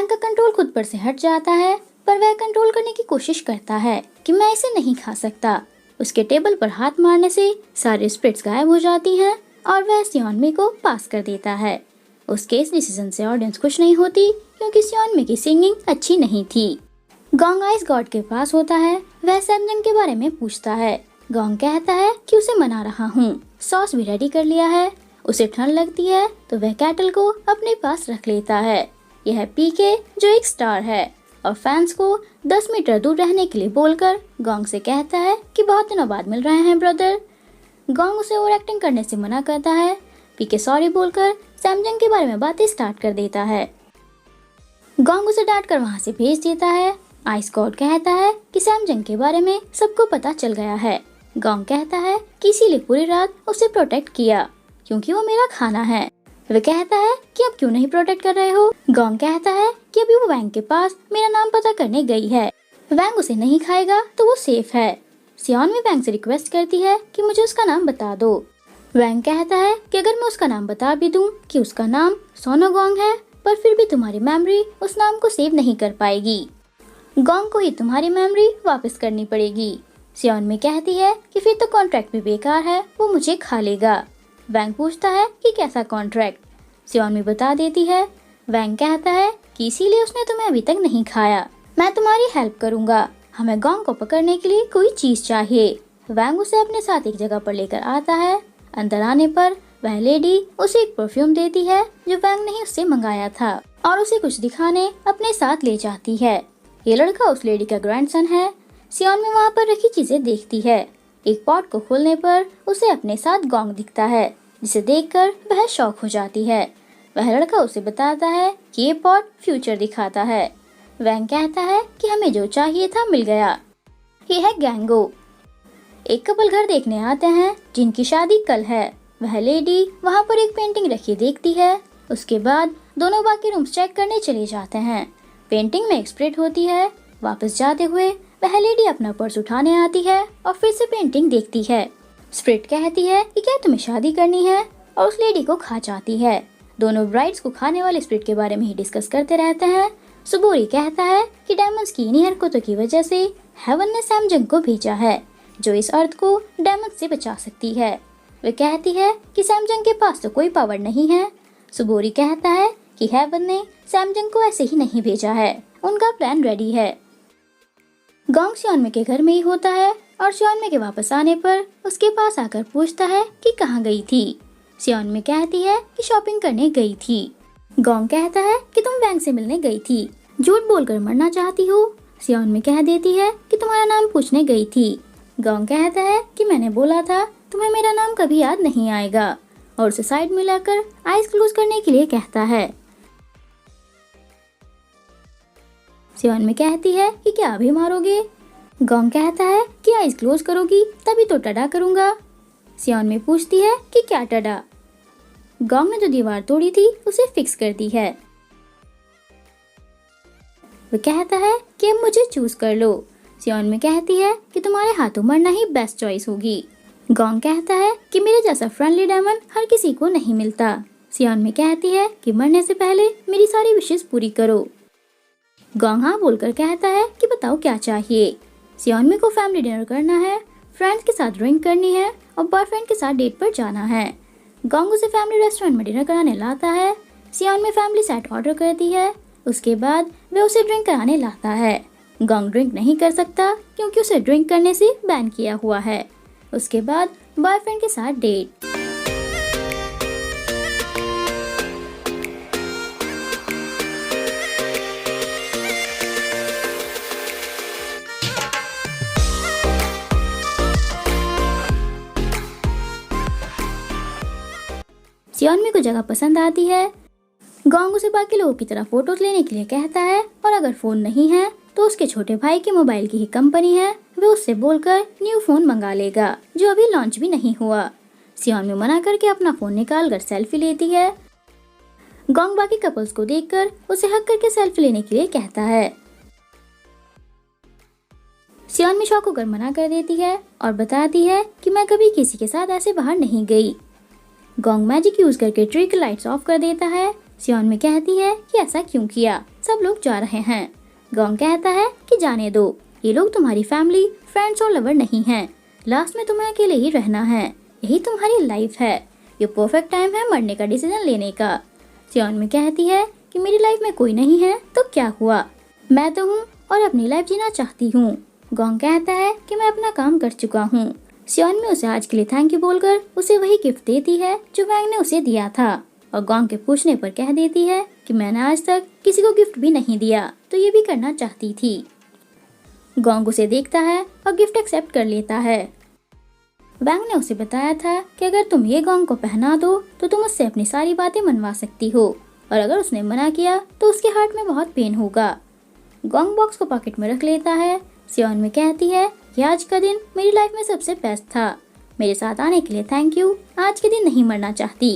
वैंग का कंट्रोल खुद पर से हट जाता है, पर वह कंट्रोल करने की कोशिश करता है कि मैं इसे नहीं खा सकता। उसके टेबल पर हाथ मारने से सारे स्प्रिट्स गायब हो जाती हैं और वह सियोनमी को पास कर देता है। उसके इस डिसीजन से ऑडियंस खुश नहीं होती क्योंकि सियोनमी की सिंगिंग अच्छी नहीं थी। गोंग आइस गॉड के पास होता है। वह सैमजंग के बारे में पूछता है। गोंग कहता है कि उसे मना रहा हूँ, सॉस भी रेडी कर लिया है। उसे ठंड लगती है तो वह कैटल को अपने पास रख लेता है। यह पीके जो एक स्टार है और फैंस को 10 मीटर दूर रहने के लिए बोलकर गोंग से कहता है कि बहुत दिनों बाद मिल रहे हैं ब्रदर। गोंग उसे ओवर एक्टिंग करने से मना करता है। पीके सॉरी बोलकर सैमजंग के बारे में बातें स्टार्ट कर देता है। गोंग उसे डांट कर वहाँ से भेज देता है। आइस गॉड कहता है कि सैमजंग के बारे में सबको पता चल गया है। गोंग कहता है कि इसीलिए पूरी रात उसे प्रोटेक्ट किया क्योंकि वो मेरा खाना है। वह कहता है कि अब क्यों नहीं प्रोटेक्ट कर रहे हो। गोंग कहता है कि अभी वो वैंग के पास मेरा नाम पता करने गई है। वैंग उसे नहीं खाएगा तो वो सेफ है। सियोनमी वैंग से रिक्वेस्ट करती है कि मुझे उसका नाम बता दो। वैंग कहता है कि अगर मैं उसका नाम बता भी दूं कि उसका नाम सोनोगोंग है, पर फिर भी तुम्हारी मेमोरी उस नाम को सेव नहीं कर पाएगी। गोंग को ही तुम्हारी मेमोरी वापस करनी पड़ेगी। सियोनमी कहती है कि फिर तो कॉन्ट्रैक्ट भी बेकार है, वो मुझे खा लेगा। वैंग पूछता है कि कैसा कॉन्ट्रैक्ट। सियोनमी बता देती है। वैंग कहता है कि इसीलिए उसने तुम्हें अभी तक नहीं खाया। मैं तुम्हारी हेल्प करूंगा, हमें गोंग को पकड़ने के लिए कोई चीज चाहिए। वैंग उसे अपने साथ एक जगह पर लेकर आता है। अंदर आने पर वह लेडी उसे एक परफ्यूम देती है जो वैंग ने उससे मंगाया था और उसे कुछ दिखाने अपने साथ ले जाती है। ये लड़का उस लेडी का ग्रैंडसन है। सियोनमी वहाँ पर रखी चीजें देखती है। एक पॉट को खोलने पर उसे अपने साथ गोंग दिखता है, जिसे देखकर वह शॉक हो जाती है। वह लड़का उसे बताता है कि ये पॉट फ्यूचर दिखाता है। वैंग कहता है कि हमें जो चाहिए था मिल गया। ये है गैंगो। एक कपल घर देखने आते हैं जिनकी शादी कल है। वह लेडी वहाँ पर एक पेंटिंग रखी देखती है। उसके बाद दोनों बाकी रूम्स चेक करने चले जाते हैं। पेंटिंग में एक स्प्रिट होती है। वापस जाते हुए वह लेडी अपना पर्स उठाने आती है और फिर से पेंटिंग देखती है। स्प्रिट कहती है कि क्या तुम्हें शादी करनी है और उस लेडी को खा जाती है। दोनों ब्राइड्स को खाने वाले स्प्रिट के बारे में ही डिस्कस करते रहते हैं। सुबोरी कहता है कि डायमंड्स की इन्हीं हरकतों की वजह से हेवन ने सैमजंग को भेजा है, जो इस अर्थ को डायमंड से बचा सकती है। वह कहती है कि सैमजंग के पास तो कोई पावर नहीं है। सुबोरी कहता है कि हेवन ने सैमजंग को ऐसे ही नहीं भेजा है, उनका प्लान रेडी है। गोंग सियोनमी के घर में ही होता है और सियोनमी के वापस आने पर उसके पास आकर पूछता है कि कहाँ गई थी। सियोनमी कहती है कि शॉपिंग करने गई थी। गोंग कहता है कि तुम वैंग से मिलने गई थी, झूठ बोलकर मरना चाहती हो। सियोनमी कह देती है कि तुम्हारा नाम पूछने गई थी। गोंग कहता है कि मैंने बोला था तुम्हें मेरा नाम कभी याद नहीं आएगा और उसे साइड में लाकर आइज क्लोज करने के लिए कहता है। सियोनमी कहती है कि क्या अभी मारोगे। गोंग कहता है कि आइज क्लोज करोगी तभी तो टडा करूंगा। सियोनमी पूछती है कि क्या टडा। गोंग ने जो दीवार तोड़ी थी उसे फिक्स कर दी है। वो कहता है कि अब मुझे चूज कर लो। सियोनमी कहती है कि तुम्हारे हाथों मरना ही बेस्ट चॉइस होगी। गोंग कहता है कि मेरे जैसा फ्रेंडली डायमंड हर किसी को नहीं मिलता। सियोनमी कहती है कि मरने से पहले मेरी सारी विशेष पूरी करो। गोंग हाँ बोलकर कहता है कि बताओ क्या चाहिए। सियोनमी को फैमिली डिनर करना है, फ्रेंड्स के साथ ड्रिंक करनी है और बॉयफ्रेंड के साथ डेट पर जाना है। गोंग उसे फैमिली रेस्टोरेंट में डिनर कराने लाता है। सियोनमी फैमिली सेट ऑर्डर करती है। उसके बाद वे उसे ड्रिंक कराने लाता है। गोंग ड्रिंक नहीं कर सकता क्योंकि उसे ड्रिंक करने से बैन किया हुआ है। उसके बाद बॉयफ्रेंड के साथ डेट। सियोनमी को जगह पसंद आती है। गोंग उसे बाकी लोगों की तरह फोटोज लेने के लिए कहता है और अगर फोन नहीं है तो उसके छोटे भाई की मोबाइल की ही कंपनी है, वे उससे बोलकर न्यू फोन मंगा लेगा जो अभी लॉन्च भी नहीं हुआ। सियोनमी मना करके अपना फोन निकाल कर सेल्फी लेती है। गोंग बाकी कपल्स को देखकर उसे हक करके सेल्फी लेने के लिए कहता है। सियोनमी शॉक होकर मना कर देती है और बताती है कि मैं कभी किसी के साथ ऐसे बाहर नहीं गई। गोंग मैजिक यूज करके ट्री की लाइट्स ऑफ कर देता है। सियोनमी कहती है कि ऐसा क्यों किया। सब लोग जा रहे हैं। गोंग कहता है कि जाने दो, ये लोग तुम्हारी फैमिली, फ्रेंड्स और लवर नहीं हैं। लास्ट में तुम्हें अकेले ही रहना है, यही तुम्हारी लाइफ है। ये परफेक्ट टाइम है मरने का डिसीजन लेने का। सियोनमी कहती है कि मेरी लाइफ में कोई नहीं है तो क्या हुआ, मैं तो हूँ और अपनी लाइफ जीना चाहती हूँ। गोंग कहता है कि मैं अपना काम कर चुका हूँ। सियोनमी उसे आज के लिए थैंक यू बोलकर उसे वही गिफ्ट देती है जो वैंग ने उसे दिया था, और गोंग के पूछने पर कह देती है कि मैंने आज तक किसी को गिफ्ट भी नहीं दिया, तो ये भी करना चाहती थी। गोंग उसे देखता है और गिफ्ट एक्सेप्ट कर लेता है। वैंग ने उसे बताया था कि अगर तुम ये गोंग को पहना दो तो तुम उससे अपनी सारी बातें मनवा सकती हो, और अगर उसने मना किया तो उसके हार्ट में बहुत पेन होगा। गोंग बॉक्स को पॉकेट में रख लेता है। सियोनमी कहती है कि आज का दिन मेरी लाइफ में सबसे बेस्ट था, मेरे साथ आने के लिए थैंक यू, आज के दिन नहीं मरना चाहती।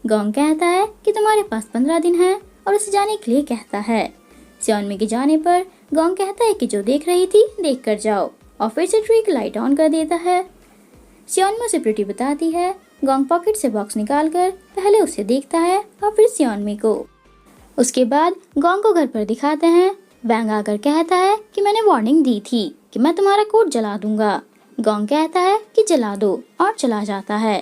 गोंग कहता है कि तुम्हारे पास 15 दिन है और उसे जाने के लिए कहता है। सियोनमी के जाने पर गोंग कहता है कि जो देख रही थी देख कर जाओ, और फिर से ट्री की लाइट ऑन कर देता है। सियोनमी उसे प्रिटी बताती है। गोंग पॉकेट से बॉक्स निकालकर पहले उसे देखता है और फिर सियोनमी को। उसके बाद गोंग को घर पर दिखाते हैं। वैंग आकर कहता है कि मैंने वार्निंग दी थी कि मैं तुम्हारा कोट जला दूंगा। गोंग कहता है कि जला दो और चला जाता है।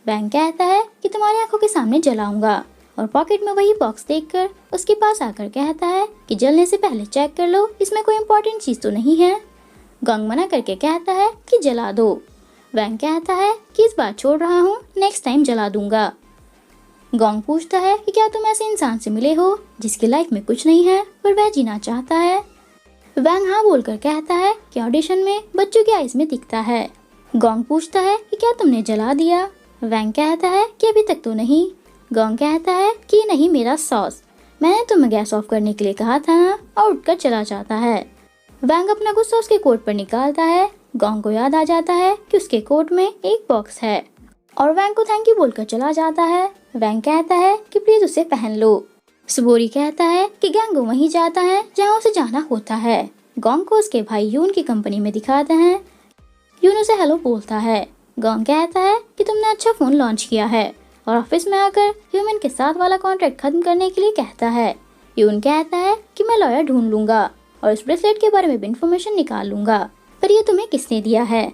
वैंग कहता है कि तुम्हारी आंखों के सामने जलाऊंगा, और पॉकेट में वही बॉक्स देखकर उसके पास आकर कहता है कि जलने से पहले चेक कर लो, इसमें कोई इम्पोर्टेंट चीज तो नहीं है। गोंग मना करके कहता है कि जला दो। वैंग कहता है कि इस बार छोड़ रहा हूँ, नेक्स्ट टाइम जला दूंगा। गोंग पूछता है कि क्या तुम ऐसे इंसान से मिले हो जिसकी लाइफ में कुछ नहीं है पर वह जीना चाहता है। वैंग हाँ बोलकर कहता है कि ऑडिशन में बच्चों की आइज में दिखता है। गोंग पूछता है कि क्या तुमने जला दिया। वैंग कहता है कि अभी तक तो नहीं। गोंग कहता है कि नहीं मेरा सॉस, मैंने तुम्हें गैस ऑफ करने के लिए कहा था ना, और उठकर चला जाता है। वैंग अपना गुस्सा उसके कोट पर निकालता है। गोंग को याद आ जाता है कि उसके कोट में एक बॉक्स है, और वैंग को थैंक यू बोलकर चला जाता है। वैंग कहता है कि प्लीज उसे पहन लो। सुबोरी कहता है कि गैंगो वहीं जाता है जहां उसे जाना होता है। गोंग को उसके भाई यून की कंपनी में दिखाते हैं। यून उसे हेलो बोलता है। गोंग कहता है कि तुमने अच्छा फोन लॉन्च किया है, और ऑफिस में आकर ह्यूमन के साथ वाला कॉन्ट्रैक्ट खत्म करने के लिए कहता है। यून कहता है कि मैं लॉयर ढूंढ लूंगा और इस ब्रेसलेट के बारे में भी इंफॉर्मेशन निकाल लूंगा, पर ये तुम्हें किसने दिया है।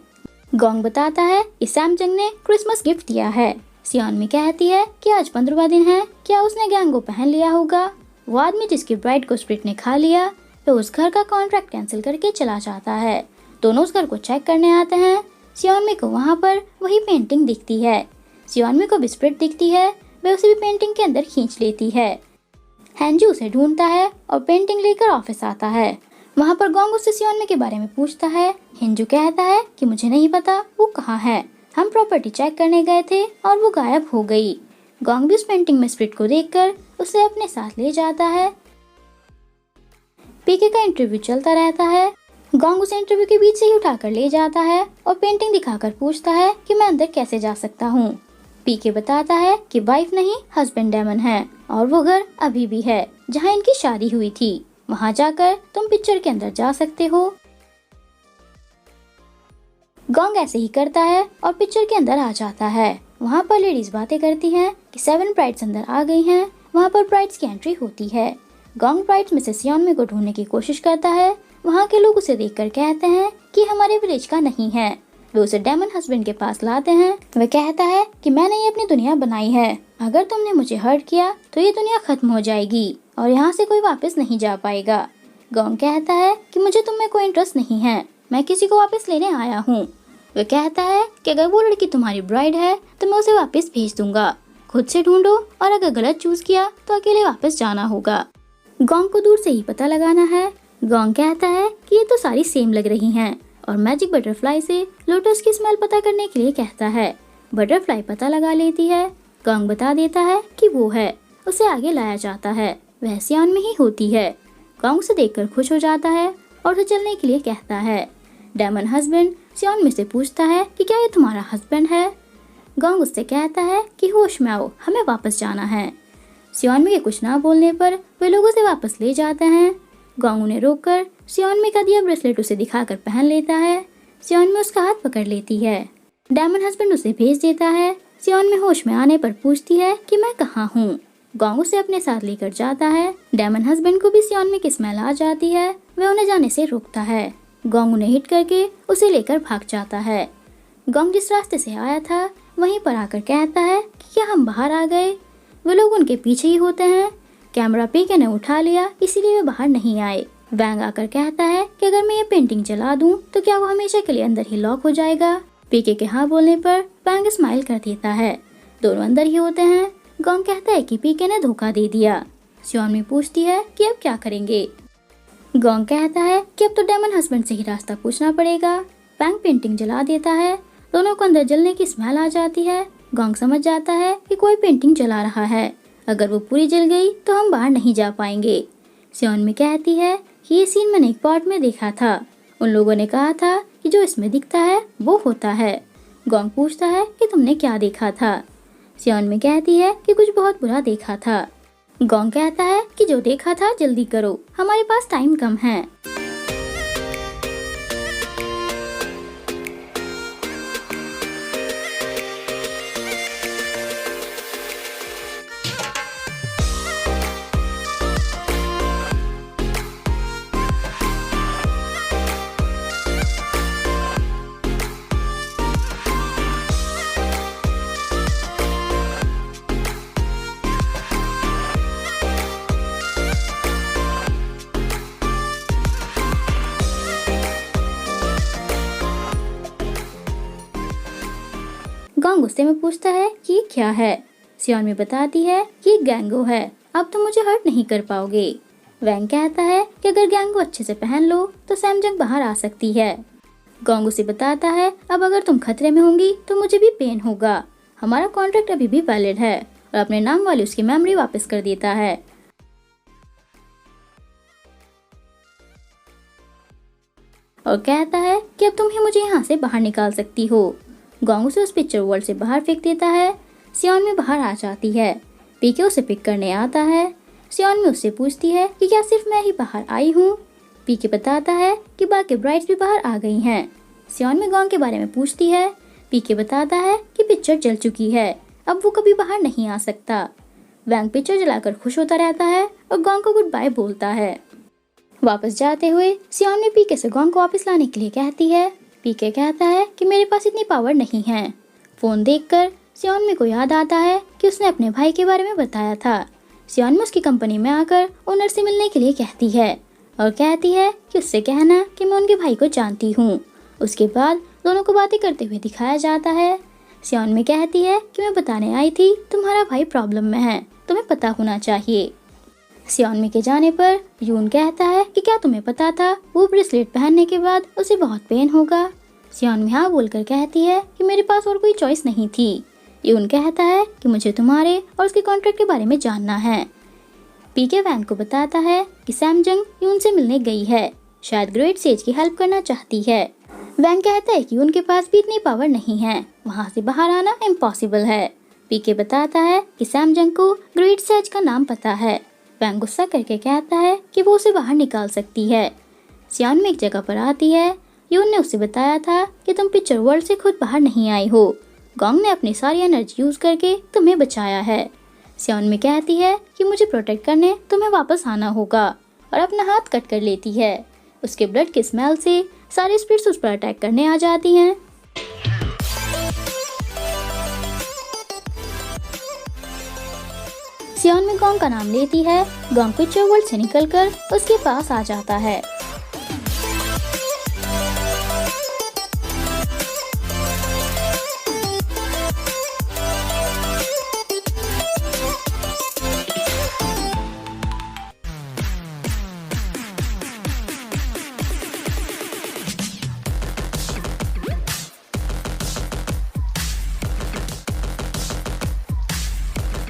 गोंग बताता है कि सैमजंग ने क्रिसमस गिफ्ट दिया है। सियोनमी कहती है कि आज 15वां दिन है, क्या उसने गैंगो पहन लिया होगा। वो आदमी जिसकी ब्राइड को स्प्रिट ने खा लिया, तो उस घर का कॉन्ट्रैक्ट कैंसिल करके चला जाता है। दोनों उस घर को चेक करने आते हैं। सियोनमी को वहाँ पर वही पेंटिंग दिखती है। सियोनमी को भी स्प्रिट दिखती है, वह उसे भी पेंटिंग के अंदर खींच लेती है। हैंजू उसे ढूंढता है और पेंटिंग लेकर ऑफिस आता है। वहाँ पर गोंग उससे सियोनमी के बारे में पूछता है। हिंजू कहता है कि मुझे नहीं पता वो कहाँ है, हम प्रॉपर्टी चेक करने गए थे और वो गायब हो गई। गोंग भी उस पेंटिंग में स्प्रिट को देखकर उसे अपने साथ ले जाता है। पीके का इंटरव्यू चलता रहता है। गोंग उसे इंटरव्यू के बीच से ही उठाकर ले जाता है और पेंटिंग दिखाकर पूछता है कि मैं अंदर कैसे जा सकता हूँ। पीके बताता है कि वाइफ नहीं हस्बैंड डेमन है, और वो घर अभी भी है जहाँ इनकी शादी हुई थी, वहाँ जाकर तुम पिक्चर के अंदर जा सकते हो। गोंग ऐसे ही करता है और पिक्चर के अंदर आ जाता है। वहाँ पर लेडीज बातें करती हैं कि 7 ब्राइड्स अंदर आ गई हैं। वहाँ पर ब्राइड्स की एंट्री होती है। गोंग ब्राइड्स में से सियोनमी को ढूंढने की कोशिश करता है। वहाँ के लोग उसे देखकर कहते हैं कि हमारे विलेज का नहीं है। वे उसे डेमन हस्बैंड के पास लाते हैं। वह कहता है कि मैंने ये अपनी दुनिया बनाई है, अगर तुमने मुझे हर्ट किया तो ये दुनिया खत्म हो जाएगी और यहाँ से कोई वापस नहीं जा पाएगा। गोंग कहता है कि मुझे तुम में कोई इंटरेस्ट नहीं है, मैं किसी को वापस लेने आया हूँ। वह कहता है कि अगर वो लड़की तुम्हारी ब्राइड है तो मैं उसे वापस भेज दूंगा, खुद से ढूंढो, और अगर गलत चूज किया तो अकेले वापस जाना होगा। गोंग को दूर से ही पता लगाना है। गोंग कहता है कि ये तो सारी सेम लग रही हैं, और मैजिक बटरफ्लाई से लोटस की स्मेल पता करने के लिए कहता है। बटरफ्लाई पता लगा लेती है। गोंग बता देता है कि वो है। उसे आगे लाया जाता है, वह सियोन में ही होती है। गोंग उसे देखकर खुश हो जाता है और उसे चलने के लिए कहता है। डेमन हस्बैंड सियोन में से पूछता है कि क्या ये तुम्हारा हस्बैंड है। गोंग उससे कहता है कि होश में आओ, हमें वापस जाना है। सियोनमी के कुछ ना बोलने पर वे लोग उसे वापस ले जाते हैं। गोंग उन्हें रोककर सियोनमी का दिया ब्रेसलेट उसे दिखाकर पहन लेता है। सियोनमी उसका हाथ पकड़ लेती है। डेमन हस्बैंड उसे भेज देता है। सियोनमी होश में आने पर पूछती है कि मैं कहाँ हूँ। गोंग उसे अपने साथ लेकर जाता है। डेमन हस्बैंड को भी सियोनमी की स्मेल आ जाती है। वह उन्हें जाने से रोकता है। गोंग उन्हें हिट करके उसे लेकर भाग जाता है। गोंग जिस रास्ते से आया था वहीं पर आकर कहता है कि क्या हम बाहर आ गए। वो लोग उनके पीछे ही होते हैं। कैमरा पीके ने उठा लिया, इसीलिए वे बाहर नहीं आए। वैंग आकर कहता है कि अगर मैं ये पेंटिंग जला दूं तो क्या वो हमेशा के लिए अंदर ही लॉक हो जाएगा। पीके के हाँ बोलने पर वैंग स्माइल कर देता है। दोनों अंदर ही होते हैं। गोंग कहता है कि पीके ने धोखा दे दिया। सियोनमी पूछती है कि अब क्या करेंगे। गोंग कहता है कि अब तो डेमन हस्बैंड से ही रास्ता पूछना पड़ेगा। वैंग पेंटिंग जला देता है। दोनों को अंदर जलने की स्मेल आ जाती है। गोंग समझ जाता है कि कोई पेंटिंग जला रहा है। अगर वो पूरी जल गई तो हम बाहर नहीं जा पाएंगे। सियोनमी कहती है कि ये सीन मैंने एक पार्ट में देखा था। उन लोगों ने कहा था कि जो इसमें दिखता है वो होता है। गोंग पूछता है कि तुमने क्या देखा था। सियोनमी कहती है कि कुछ बहुत बुरा देखा था। गोंग कहता है कि जो देखा था जल्दी करो, हमारे पास टाइम कम है। गोंग गुस्से में पूछता है कि ये क्या है। सियोनमी बताती है कि ये गैंगो है, अब तुम मुझे हर्ट नहीं कर पाओगे। वैंग कहता है कि अगर गैंगो अच्छे से पहन लो तो सैमजंग बाहर आ सकती है। गोंग उसे बताता है अब अगर तुम खतरे में होंगी तो मुझे भी पेन होगा। हमारा कॉन्ट्रैक्ट अभी भी वैलिड है। और अपने नाम वाली उसकी मेमोरी वापस कर देता है। और कहता है कि अब तुम ही मुझे यहाँ से बाहर निकाल सकती हो। गोंग उसे उस पिक्चर वर्ल्ड से बाहर फेंक देता है। सियोनमी बाहर आ जाती है। पीके उसे पिक करने आता है। सियोनमी उससे पूछती है कि क्या सिर्फ मैं ही बाहर आई हूँ। पीके बताता है कि बाकी ब्राइड्स भी बाहर आ गई हैं। सियोनमी गोंग के बारे में पूछती है। पीके बताता है कि पिक्चर जल चुकी है, अब वो कभी बाहर नहीं आ सकता। वैंग पिक्चर जलाकर खुश होता रहता है और गोंग को गुड बाय बोलता है। वापस जाते हुए सियोनमी पीके से गोंग को वापस लाने के लिए कहती है। पीके कहता है कि मेरे पास इतनी पावर नहीं है। फोन देखकर सियोनमी को याद आता है कि उसने अपने भाई के बारे में बताया था। सियोनमी उसकी कंपनी में आकर ओनर से मिलने के लिए कहती है और कहती है कि उससे कहना कि मैं उनके भाई को जानती हूँ। उसके बाद दोनों को बातें करते हुए दिखाया जाता है। सियोनमी कहती है कि मैं बताने आई थी तुम्हारा भाई प्रॉब्लम में है, तुम्हें पता होना चाहिए। सियोनमी के जाने पर यून कहता है कि क्या तुम्हें पता था वो ब्रेसलेट पहनने के बाद उसे बहुत पेन होगा। सियोनमी हाँ बोलकर कहती है कि मेरे पास और कोई चॉइस नहीं थी। यून कहता है कि मुझे तुम्हारे और उसके कॉन्ट्रैक्ट के बारे में जानना है। पीके वैंग को बताता है कि सैमजंग यून से मिलने गई है, शायद ग्रेट सेज की हेल्प करना चाहती है। वैंग कहता है कि उनके पास भी इतनी पावर नहीं है, वहाँ से बाहर आना इम्पॉसिबल है। पीके बताता है कि सैमजंग को ग्रेट सेज का नाम पता है। वैंग गुस्सा करके कहता है कि वो उसे बाहर निकाल सकती है। सियोनमी एक जगह पर आती है। यून ने उसे बताया था कि तुम पिक्चर वर्ल्ड से खुद बाहर नहीं आई हो। गोंग ने अपनी सारी एनर्जी यूज करके तुम्हें बचाया है। सियोनमी कहती है कि मुझे प्रोटेक्ट करने तुम्हें वापस आना होगा और अपना हाथ कट कर लेती है। उसके ब्लड की स्मेल से सारे स्पिरिट्स उस पर अटैक करने आ जाती हैं। सियोनमी गोंग का नाम लेती है। गोंग पिक्चर वर्ल्ड से निकलकर उसके पास आ जाता है।